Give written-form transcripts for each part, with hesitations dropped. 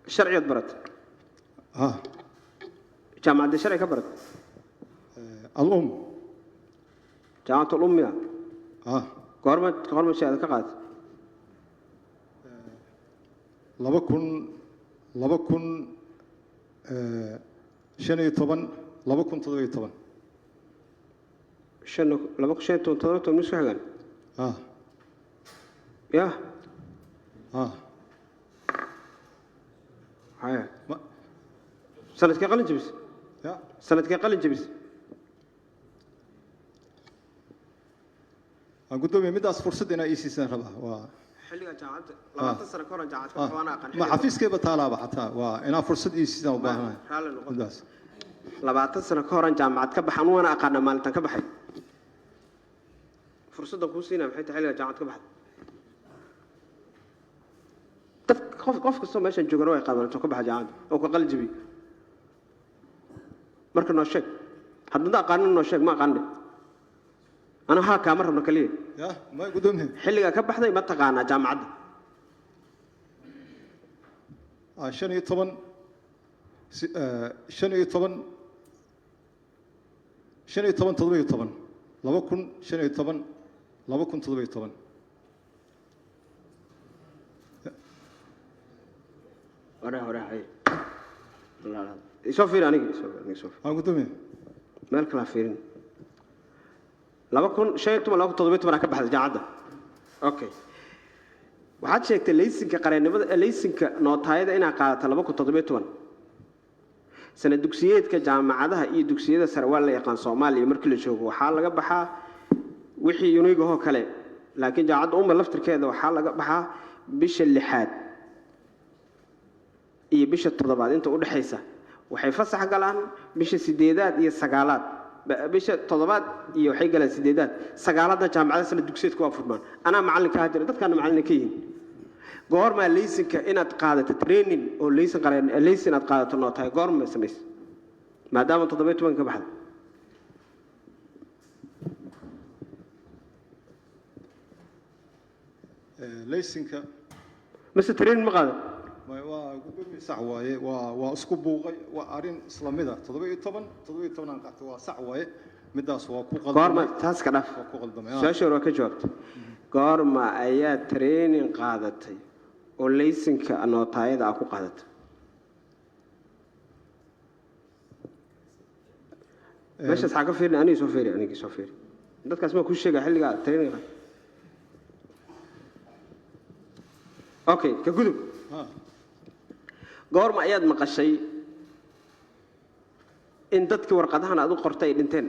شرعية برت ها جامعة الشرعية كبرت الأم جامعة الأم يا ها قرمة شهادة كقاد لبكن شنو طبعا لبكن تضوي طبعا شنو لبك شيء تنتظر مش حاجة يا هاي سنة كي قلنا جبس سنة كي قلنا جبس قدومي مداس فرصة إن أي سنة ربها حلقة جامعة لما تصير كورة جامعة وأنا أقن ما حفيز كيف طالبة حتى وأنا فرصة أي سنة وباهنا مداس لما تصير كورة جامعة كبحان وأنا أقن مالتنا كبحي فرصة كوسينا بحيث حلقة جامعة كبحان قف كسر ماشي نجوروا يقابلون تكبح جامعة أو كقل جبي مركز نشك حد ده قانون نشك ما قانون أنا ها كاميرا بنكليه يا ما قدومهم حلقة كبح ذي ما تقانا جامعة شنو طبعا شنو طبعا تضوي طبعا لبكن شنو طبعا لبكن تضوي طبعا ورا هاي لا يشوف أنا يشوف قدومي مالك لا فيرين لبكن شيء تما لبكن تضوي طبعا كبح جامعة أوكي waxaad sheegtay laysanka qareennimada laysanka nootaayada inaa qaadato 2017 sana dugsiyeedka jaamacadaha iyo dugsiyada sare waa la yaqaan Soomaaliya markii la joogo waxa laga baxaa wixii unigaho kale laakiin jaamacadda umma laftirkeeda waxa laga baxaa bisha 6aad iyo bisha 7aad inta u dhaxaysa waxay fasax galaan bisha 8aad iyo 9aad bisha 7aad iyo waxay galaan 8aad 9aadna jaamacadaha sana dugsiyeedku waa furmaan ana macalinka hadira dadkana macalinka yihiin goorma laysanka inaad qaadato training oo laysan qareen laysan aad qaadato nootaay goorma samays maadaama 17 ka baxday laysanka mas training ma qaado waa gudoomiye sax waaye waa isku buuqay waa arin islamida 17 aan qaatay waa sax waaye midaas waa ku qaldamay goorma taas ka dhaf waa ku qaldamay su'aasha waa ka jawaabtay goorma ayaa training qaadatay oo laysanka nootaayada ku qaadatay meesha sax ka fiirin aniga soo fiiri dadkaas ma ku sheegay xilliga training okay ka gudub goorma ayaad maqashay in dadkii warqadahan aad u qortay ay dhinteen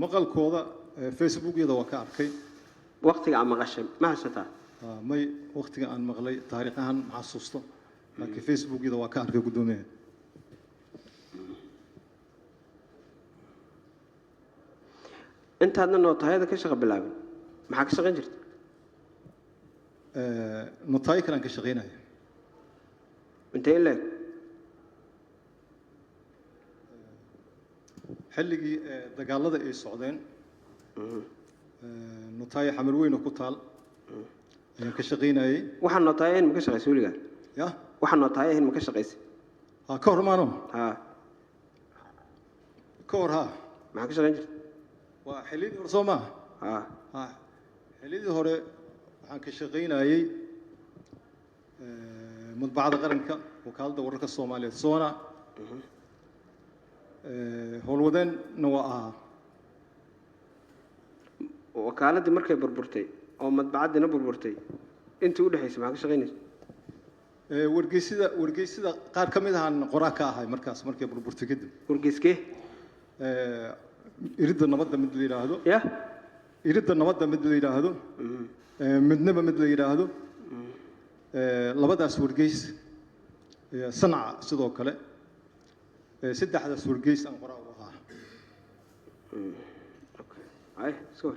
maqalkooda Facebook-yada waa ka arkay waqtiga aan maqashay ma haysataa may waqtiga aan maqlay taariikh ahaan ma xasuusto laakiin Facebook-yada waa ka arkay gudoomiyaha intaadna nootaayada ka shaqo bilaabin maxaa ka shaqayn jirtay nootaay kale aan ka shaqaynaya intee leeg xilligii dagaalada ay socdeen nootaay xamar weyn oo ku taal ayaan ka shaqaynayay waxaan nootaayeen ma ka shaqaysay weligaa ya waxaan nootaayeen ma ka shaqaysay ka hor maano ka hor maxaa ka shaqayn jirtay waa xilligii hore soo maaha xilligii hore waxaan ka shaqaynayay madbacada qaranka wakaaladda wararka Soomaaliyeed Soona howlwadeenna waa ahaa wakaaladii markay burburtay oo madbacadina burburtay intii u dhaxaysay maxaa ka shaqaynayay wargeysida qaar ka mid ahaan qoraa ka ahay markaas markay burburtay kadib wargeyskee iridda nabadda mid la yiraahdo ya iridda nabadda mid la yiraahdo midnaba mid la yiraahdo labadaas wargeys sanca sidoo kale saddexdaas wargeys aan qoraa u ahaa okay ay soo